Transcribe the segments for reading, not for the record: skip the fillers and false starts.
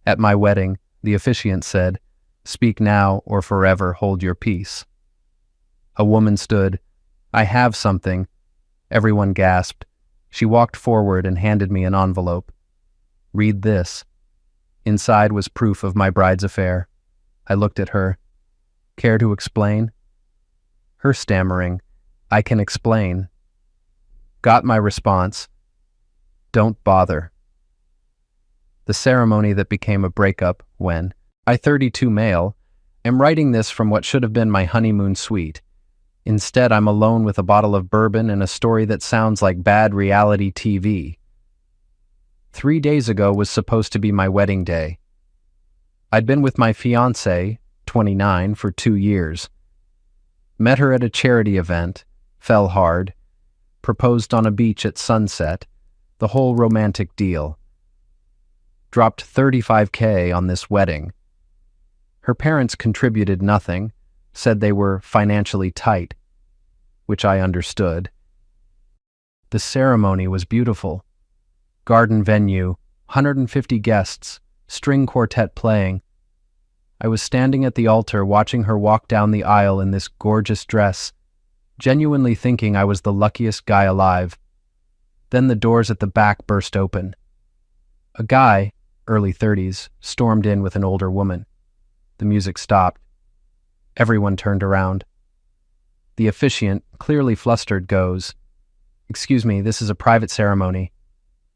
At my wedding, the officiant said, "Speak now or forever hold your peace." A woman stood. "I have something." Everyone gasped. She walked forward and handed me an envelope. "Read this." Inside was proof of my bride's affair. I looked at her. "Care to explain?" Her stammering, "I can explain." Got my response. "Don't bother." The ceremony that became a breakup when I, 32 male, am writing this from what should have been my honeymoon suite. Instead, I'm alone with a bottle of bourbon and a story that sounds like bad reality TV. 3 days ago was supposed to be my wedding day. I'd been with my fiancée, 29, for 2 years. Met her at a charity event, fell hard, proposed on a beach at sunset, the whole romantic deal. Dropped $35K on this wedding. Her parents contributed nothing, said they were financially tight, which I understood. The ceremony was beautiful. Garden venue, 150 guests, string quartet playing. I was standing at the altar watching her walk down the aisle in this gorgeous dress, genuinely thinking I was the luckiest guy alive. Then the doors at the back burst open. A guy, early 30s, stormed in with an older woman. The music stopped. Everyone turned around. The officiant, clearly flustered, goes, "Excuse me, this is a private ceremony.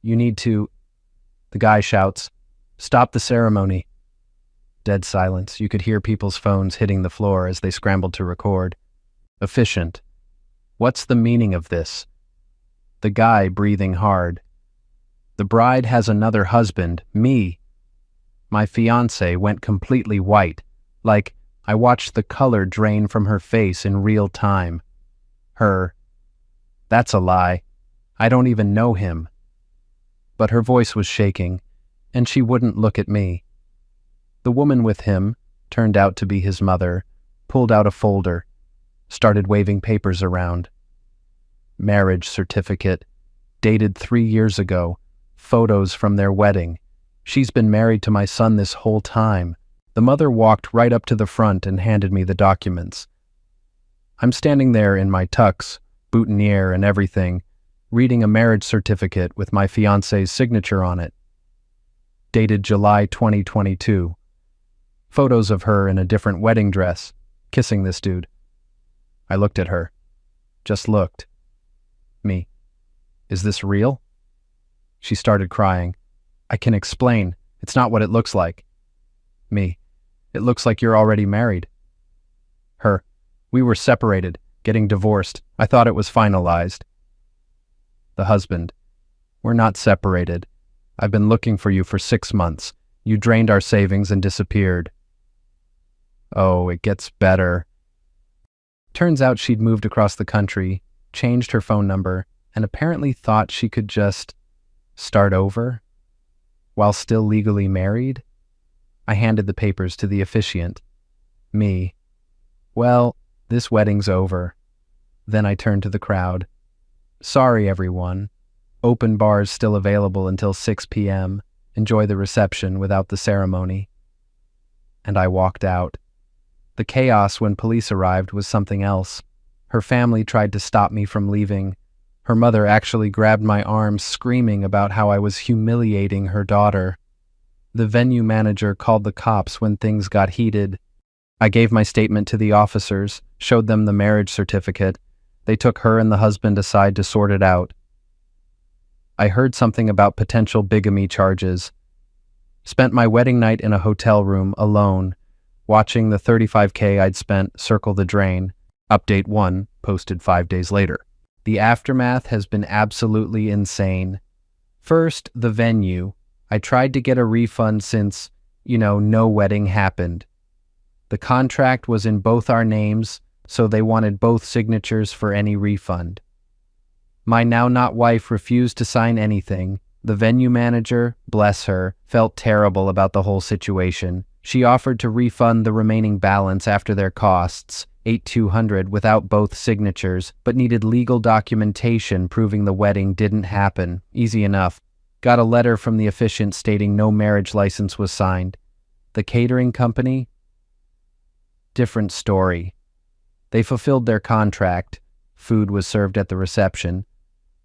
You need to..." The guy shouts, "Stop the ceremony." Dead silence. You could hear people's phones hitting the floor as they scrambled to record. Officiant, "What's the meaning of this?" The guy breathing hard. "The bride has another husband, me." My fiancé went completely white, like I watched the color drain from her face in real time. Her, "That's a lie. I don't even know him." But her voice was shaking, and she wouldn't look at me. The woman with him, turned out to be his mother, pulled out a folder, started waving papers around. Marriage certificate, dated 3 years ago, photos from their wedding. She's been married to my son this whole time. The mother walked right up to the front and handed me the documents. I'm standing there in my tux, boutonniere and everything, reading a marriage certificate with my fiancé's signature on it. Dated July 2022. Photos of her in a different wedding dress, kissing this dude. I looked at her. Just looked. Me. "Is this real?" She started crying. "I can explain. It's not what it looks like." Me. "It looks like you're already married." Her. "We were separated, getting divorced. I thought it was finalized." The husband. "We're not separated. I've been looking for you for 6 months. You drained our savings and disappeared." Oh, it gets better. Turns out she'd moved across the country, changed her phone number, and apparently thought she could just start over while still legally married. I handed the papers to the officiant. Me. "Well, this wedding's over." Then I turned to the crowd. "Sorry, everyone. Open bars still available until 6 p.m. Enjoy the reception without the ceremony." And I walked out. The chaos when police arrived was something else. Her family tried to stop me from leaving. Her mother actually grabbed my arm, screaming about how I was humiliating her daughter. The venue manager called the cops when things got heated. I gave my statement to the officers, showed them the marriage certificate. They took her and the husband aside to sort it out. I heard something about potential bigamy charges. Spent my wedding night in a hotel room alone, watching the $35K I'd spent circle the drain. Update 1, posted 5 days later. The aftermath has been absolutely insane. First, the venue. I tried to get a refund since, no wedding happened. The contract was in both our names, so they wanted both signatures for any refund. My now-not-wife refused to sign anything. The venue manager, bless her, felt terrible about the whole situation. She offered to refund the remaining balance after their costs, $8,200, without both signatures, but needed legal documentation proving the wedding didn't happen. Easy enough. Got a letter from the officiant stating no marriage license was signed. The catering company? Different story. They fulfilled their contract. Food was served at the reception,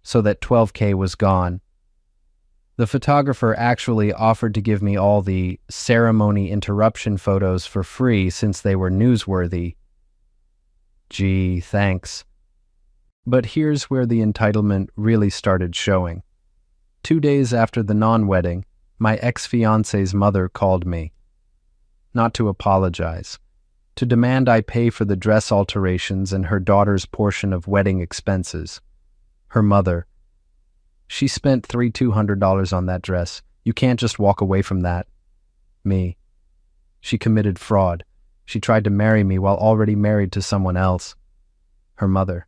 so that $12K was gone. The photographer actually offered to give me all the ceremony interruption photos for free since they were newsworthy. Gee, thanks. But here's where the entitlement really started showing. 2 days after the non-wedding, my ex-fiance's mother called me. Not to apologize, to demand I pay for the dress alterations and her daughter's portion of wedding expenses. Her mother. She spent $200 on that dress. You can't just walk away from that. Me. She committed fraud. She tried to marry me while already married to someone else. Her mother.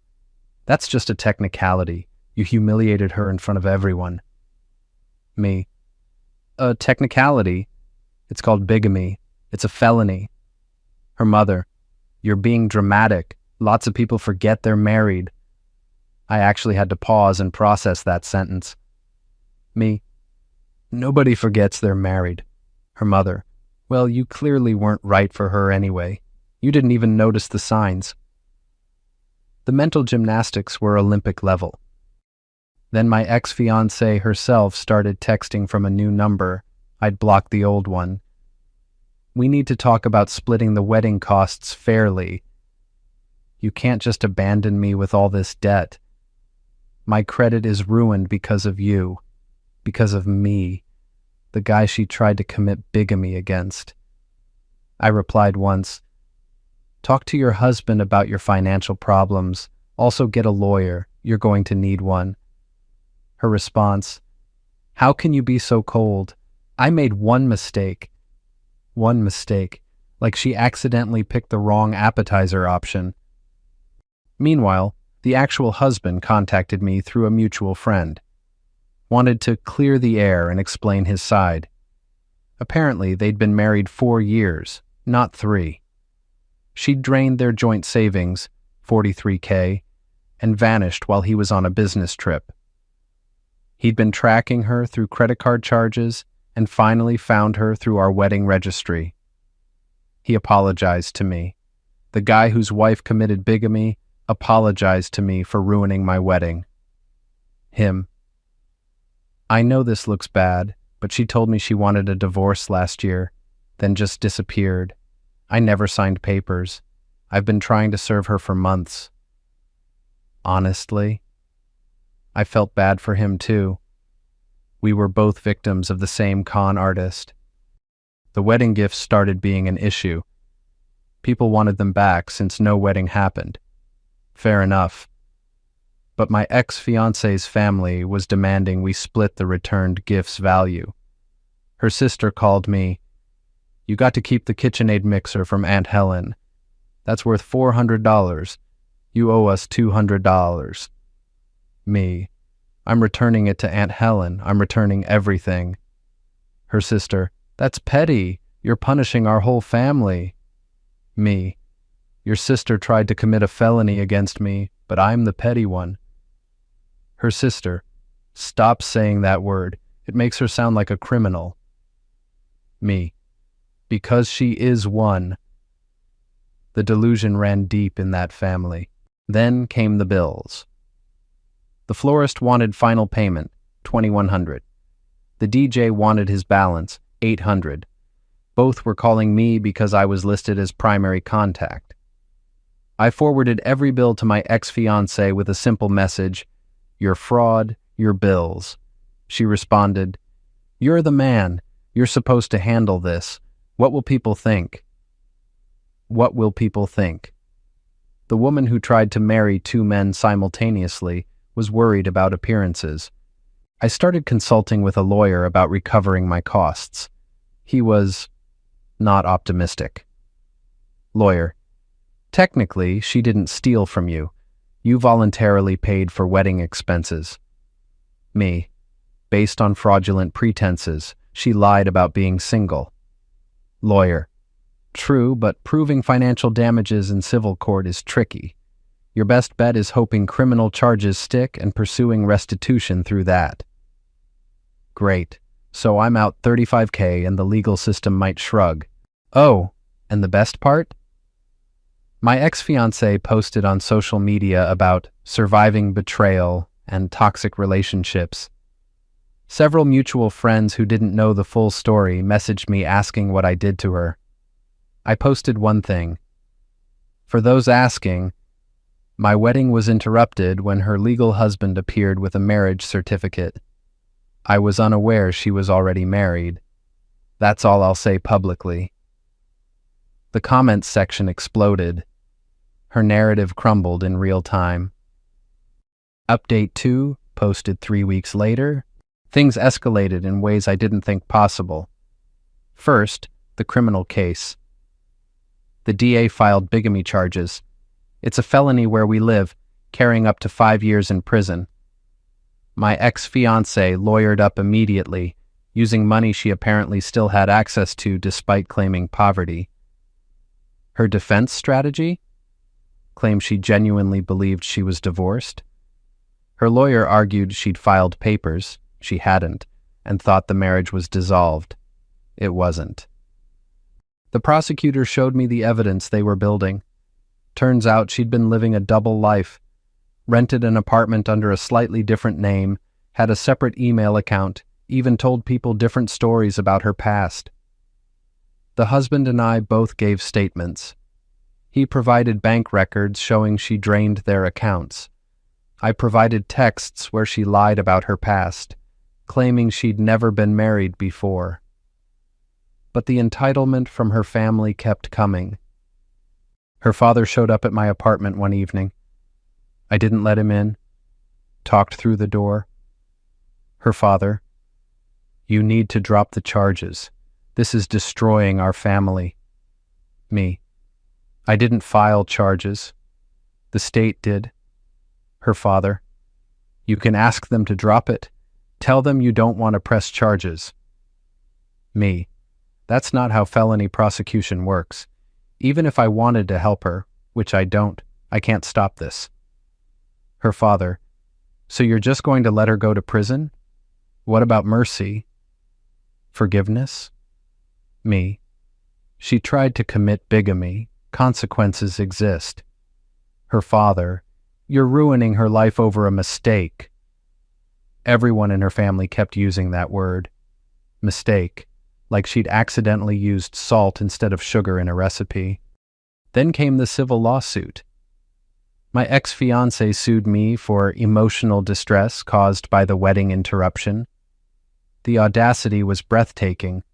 That's just a technicality. You humiliated her in front of everyone. Me. A technicality? It's called bigamy. It's a felony. Her mother. You're being dramatic. Lots of people forget they're married. I actually had to pause and process that sentence. Me. Nobody forgets they're married. Her mother. Well, you clearly weren't right for her anyway. You didn't even notice the signs. The mental gymnastics were Olympic level. Then my ex-fiancée herself started texting from a new number. I'd blocked the old one. We need to talk about splitting the wedding costs fairly. You can't just abandon me with all this debt. My credit is ruined because of you, because of me, the guy she tried to commit bigamy against. I replied once, talk to your husband about your financial problems. Also get a lawyer. You're going to need one. Her response, how can you be so cold? I made one mistake. One mistake, like she accidentally picked the wrong appetizer option. Meanwhile, the actual husband contacted me through a mutual friend. Wanted to clear the air and explain his side. Apparently, they'd been married 4 years, not 3. She'd drained their joint savings, $43K, and vanished while he was on a business trip. He'd been tracking her through credit card charges and finally found her through our wedding registry. He apologized to me. The guy whose wife committed bigamy apologized to me for ruining my wedding. Him. I know this looks bad, but she told me she wanted a divorce last year, then just disappeared. I never signed papers. I've been trying to serve her for months. Honestly, I felt bad for him too. We were both victims of the same con artist. The wedding gifts started being an issue. People wanted them back since no wedding happened. Fair enough. But my ex-fiance's family was demanding we split the returned gifts' value. Her sister called me, you got to keep the KitchenAid mixer from Aunt Helen. That's worth $400. You owe us $200. Me. I'm returning it to Aunt Helen. I'm returning everything. Her sister. That's petty. You're punishing our whole family. Me. Your sister tried to commit a felony against me, but I'm the petty one. Her sister. Stop saying that word. It makes her sound like a criminal. Me. Because she is one. The delusion ran deep in that family. Then came the bills. The florist wanted final payment, $2,100. The DJ wanted his balance, $800. Both were calling me because I was listed as primary contact. I forwarded every bill to my ex-fiancée with a simple message, "Your fraud, your bills." She responded, "You're the man. You're supposed to handle this. What will people think?" What will people think? The woman who tried to marry 2 men simultaneously was worried about appearances. I started consulting with a lawyer about recovering my costs. He was not optimistic. Lawyer. Technically, she didn't steal from you. You voluntarily paid for wedding expenses. Me. Based on fraudulent pretenses, she lied about being single. Lawyer. True, but proving financial damages in civil court is tricky. Your best bet is hoping criminal charges stick and pursuing restitution through that. Great. So I'm out $35K and the legal system might shrug. Oh, and the best part? My ex-fiancé posted on social media about surviving betrayal and toxic relationships. Several mutual friends who didn't know the full story messaged me asking what I did to her. I posted one thing. For those asking, my wedding was interrupted when her legal husband appeared with a marriage certificate. I was unaware she was already married. That's all I'll say publicly. The comments section exploded. Her narrative crumbled in real time. Update 2, posted 3 weeks later. Things escalated in ways I didn't think possible. First, the criminal case. The DA filed bigamy charges. It's a felony where we live, carrying up to 5 years in prison. My ex-fiancé lawyered up immediately, using money she apparently still had access to despite claiming poverty. Her defense strategy? Claimed she genuinely believed she was divorced. Her lawyer argued she'd filed papers, she hadn't, and thought the marriage was dissolved. It wasn't. The prosecutor showed me the evidence they were building. Turns out she'd been living a double life, rented an apartment under a slightly different name, had a separate email account, even told people different stories about her past. The husband and I both gave statements. He provided bank records showing she drained their accounts. I provided texts where she lied about her past, claiming she'd never been married before. But the entitlement from her family kept coming. Her father showed up at my apartment one evening. I didn't let him in. Talked through the door. Her father, "You need to drop the charges. This is destroying our family." Me, "I didn't file charges. The state did." Her father, "You can ask them to drop it. Tell them you don't want to press charges." Me, "That's not how felony prosecution works. Even if I wanted to help her, which I don't, I can't stop this." Her father, "So you're just going to let her go to prison? What about mercy? Forgiveness?" Me, "She tried to commit bigamy. Consequences exist." Her father, "You're ruining her life over a mistake." Everyone in her family kept using that word. Mistake. Like she'd accidentally used salt instead of sugar in a recipe. Then came the civil lawsuit. My ex-fiancé sued me for emotional distress caused by the wedding interruption. The audacity was breathtaking.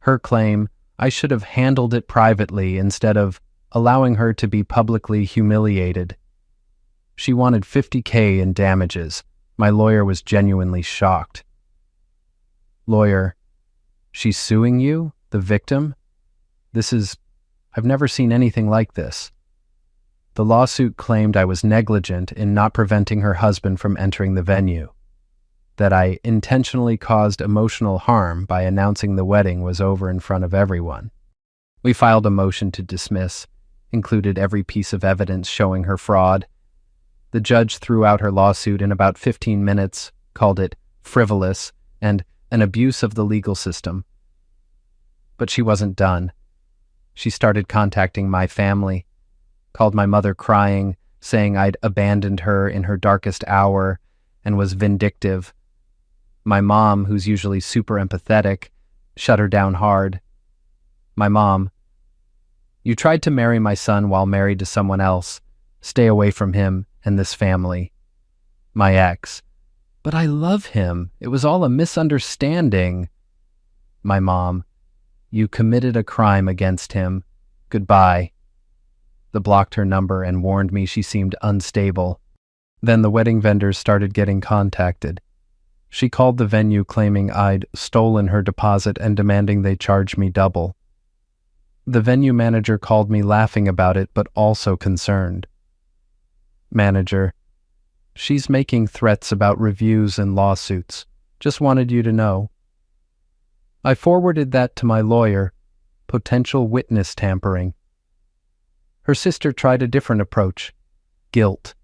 Her claim, I should have handled it privately instead of allowing her to be publicly humiliated. She wanted $50K in damages. My lawyer was genuinely shocked. Lawyer, "She's suing you, the victim? I've never seen anything like this." The lawsuit claimed I was negligent in not preventing her husband from entering the venue, that I intentionally caused emotional harm by announcing the wedding was over in front of everyone. We filed a motion to dismiss, included every piece of evidence showing her fraud. The judge threw out her lawsuit in about 15 minutes, called it frivolous and an abuse of the legal system. But she wasn't done. She started contacting my family, called my mother crying, saying I'd abandoned her in her darkest hour and was vindictive. My mom, who's usually super empathetic, shut her down hard. My mom, "You tried to marry my son while married to someone else. Stay away from him and this family." My ex, "But I love him. It was all a misunderstanding." My mom, "You committed a crime against him. Goodbye." The blocked her number and warned me she seemed unstable. Then the wedding vendors started getting contacted. She called the venue claiming I'd stolen her deposit and demanding they charge me double. The venue manager called me laughing about it but also concerned. Manager, "She's making threats about reviews and lawsuits. Just wanted you to know." I forwarded that to my lawyer. Potential witness tampering. Her sister tried a different approach. Guilt.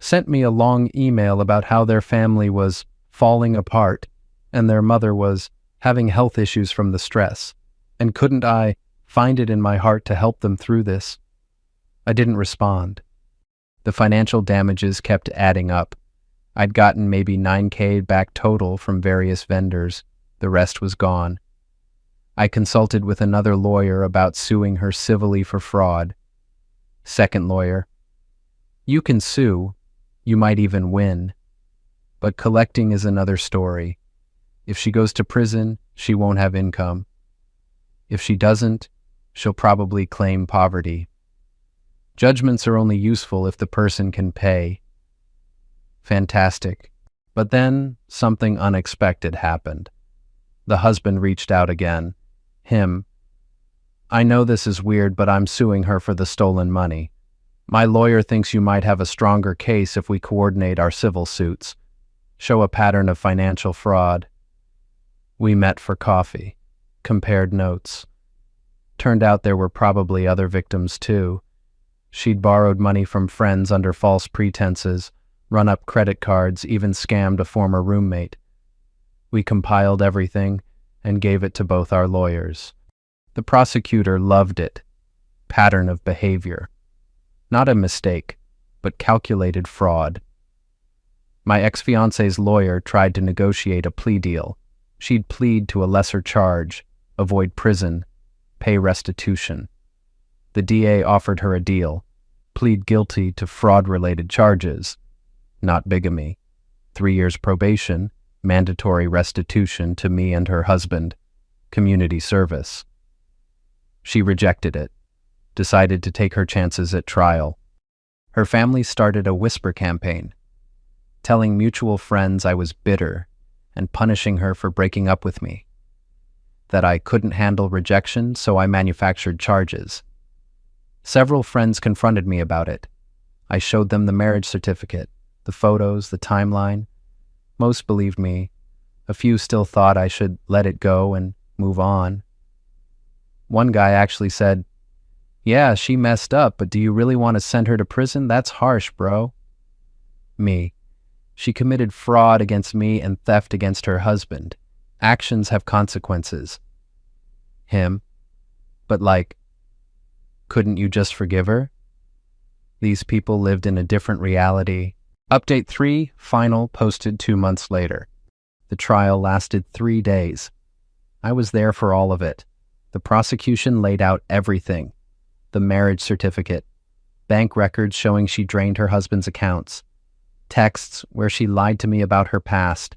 Sent me a long email about how their family was falling apart and their mother was having health issues from the stress. And couldn't I find it in my heart to help them through this? I didn't respond. The financial damages kept adding up. I'd gotten maybe $9,000 back total from various vendors. The rest was gone. I consulted with another lawyer about suing her civilly for fraud. Second lawyer: you can sue, you might even win, but collecting is another story. If she goes to prison, she won't have income. If she doesn't, she'll probably claim poverty. Judgments are only useful if the person can pay. Fantastic. But then something unexpected happened. The husband reached out again. Him: I know this is weird, but I'm suing her for the stolen money. My lawyer thinks you might have a stronger case if we coordinate our civil suits. Show a pattern of financial fraud. We met for coffee, compared notes. Turned out there were probably other victims too. She'd borrowed money from friends under false pretenses, run up credit cards, even scammed a former roommate. We compiled everything and gave it to both our lawyers. The prosecutor loved it. Pattern of behavior. Not a mistake, but calculated fraud. My ex-fiance's lawyer tried to negotiate a plea deal. She'd plead to a lesser charge, avoid prison, pay restitution. The DA offered her a deal: plead guilty to fraud-related charges, not bigamy, 3 years probation, mandatory restitution to me and her husband, community service. She rejected it, decided to take her chances at trial. Her family started a whisper campaign, telling mutual friends I was bitter and punishing her for breaking up with me, that I couldn't handle rejection, so I manufactured charges. Several friends confronted me about it. I showed them the marriage certificate, the photos, the timeline. Most believed me. A few still thought I should let it go and move on. One guy actually said, "Yeah, she messed up, but do you really want to send her to prison? That's harsh, bro." Me: she committed fraud against me and theft against her husband. Actions have consequences. Him: but couldn't you just forgive her? These people lived in a different reality. Update 3, final, posted 2 months later. The trial lasted 3 days. I was there for all of it. The prosecution laid out everything. The marriage certificate, bank records showing she drained her husband's accounts, texts where she lied to me about her past,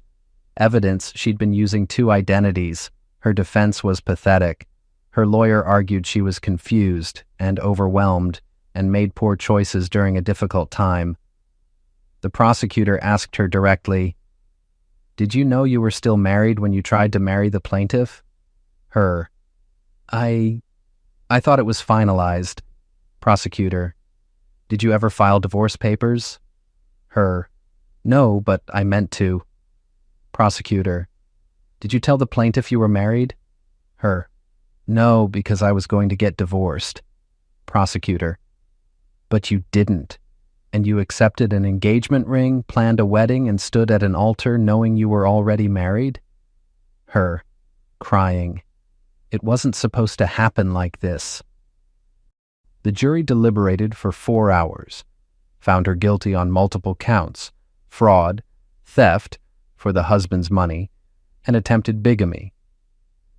evidence she'd been using 2 identities. Her defense was pathetic. Her lawyer argued she was confused and overwhelmed and made poor choices during a difficult time. The prosecutor asked her directly, "Did you know you were still married when you tried to marry the plaintiff?" Her: I thought it was finalized. Prosecutor: Did you ever file divorce papers? Her: No, but I meant to. Prosecutor: Did you tell the plaintiff you were married? Her: No, because I was going to get divorced. Prosecutor: But you didn't, and you accepted an engagement ring, planned a wedding, and stood at an altar knowing you were already married? Her, crying: It wasn't supposed to happen like this. The jury deliberated for 4 hours, found her guilty on multiple counts: fraud, theft for the husband's money, and attempted bigamy.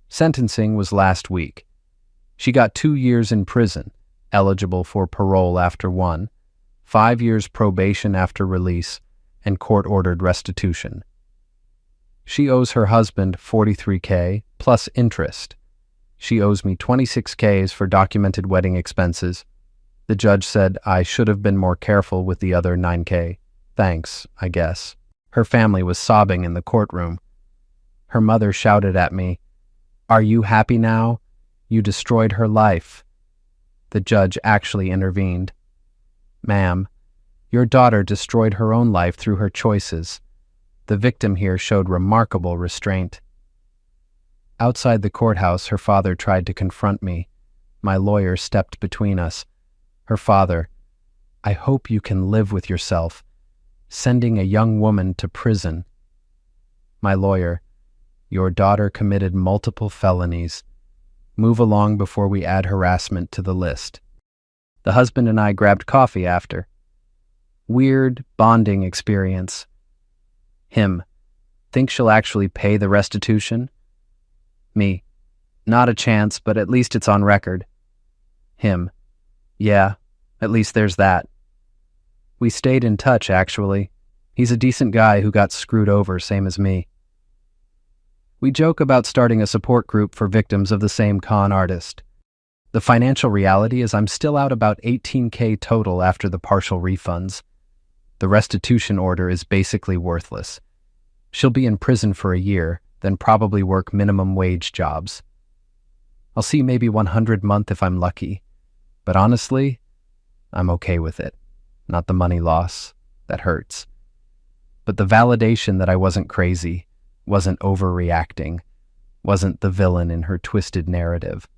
Sentencing was last week. She got 2 years in prison, eligible for parole after 1, 5 years probation after release, and court-ordered restitution. She owes her husband $43,000 plus interest. She owes me $26,000 for documented wedding expenses. The judge said I should have been more careful with the other $9,000. Thanks, I guess. Her family was sobbing in the courtroom. Her mother shouted at me, "Are you happy now? You destroyed her life." The judge actually intervened. "Ma'am, your daughter destroyed her own life through her choices. The victim here showed remarkable restraint." Outside the courthouse, her father tried to confront me. My lawyer stepped between us. Her father: "I hope you can live with yourself. Sending a young woman to prison." My lawyer: Your daughter committed multiple felonies. Move along before we add harassment to the list. The husband and I grabbed coffee after. Weird bonding experience. Him. Think she'll actually pay the restitution? Me. Not a chance, but at least it's on record. Him. Yeah, at least there's that. We stayed in touch, actually. He's a decent guy who got screwed over, same as me. We joke about starting a support group for victims of the same con artist. The financial reality is I'm still out about $18,000 total after the partial refunds. The restitution order is basically worthless. She'll be in prison for a year, then probably work minimum wage jobs. I'll see maybe 100 a month if I'm lucky. But honestly, I'm okay with it. Not the money loss. That hurts. But the validation that I wasn't crazy, wasn't overreacting, wasn't the villain in her twisted narrative.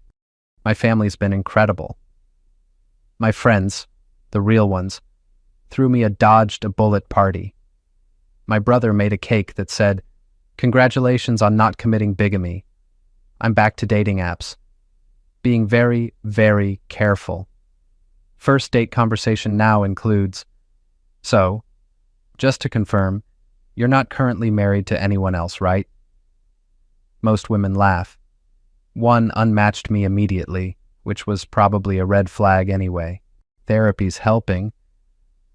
My family's been incredible. My friends, the real ones, threw me a dodged-a-bullet party. My brother made a cake that said, "Congratulations on not committing bigamy. I'm back to dating apps. Being very, very careful. First date conversation now includes, so, just to confirm, you're not currently married to anyone else, right?" Most women laugh. One unmatched me immediately, which was probably a red flag anyway. Therapy's helping.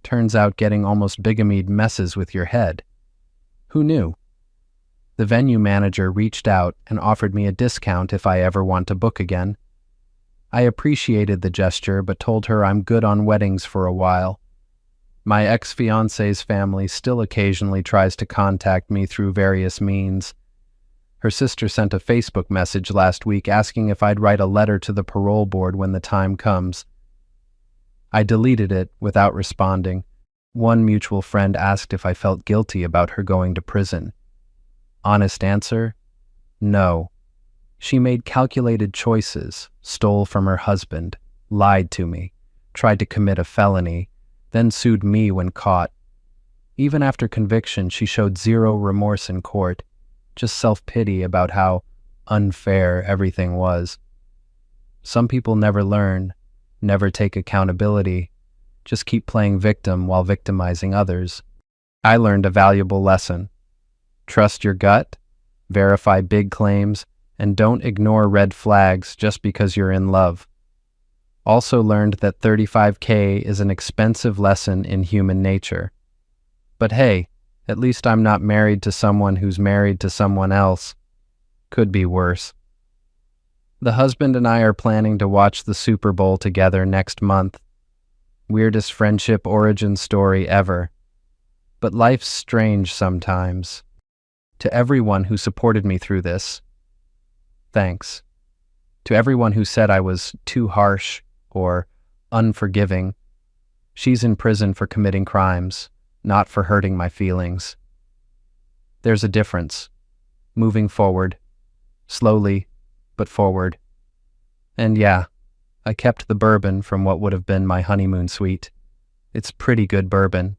Turns out getting almost bigamied messes with your head. Who knew? The venue manager reached out and offered me a discount if I ever want to book again. I appreciated the gesture but told her I'm good on weddings for a while. My ex-fiance's family still occasionally tries to contact me through various means. Her sister sent a Facebook message last week asking if I'd write a letter to the parole board when the time comes. I deleted it without responding. One mutual friend asked if I felt guilty about her going to prison. Honest answer? No. She made calculated choices, stole from her husband, lied to me, tried to commit a felony, then sued me when caught. Even after conviction, she showed zero remorse in court, just self-pity about how unfair everything was. Some people never learn, never take accountability, just keep playing victim while victimizing others. I learned a valuable lesson. Trust your gut, verify big claims, and don't ignore red flags just because you're in love. Also learned that $35,000 is an expensive lesson in human nature. But hey, at least I'm not married to someone who's married to someone else. Could be worse. The husband and I are planning to watch the Super Bowl together next month. Weirdest friendship origin story ever. But life's strange sometimes. To everyone who supported me through this, thanks. To everyone who said I was too harsh or unforgiving, she's in prison for committing crimes, not for hurting my feelings. There's a difference. Moving forward. Slowly, but forward. And yeah, I kept the bourbon from what would have been my honeymoon suite. It's pretty good bourbon.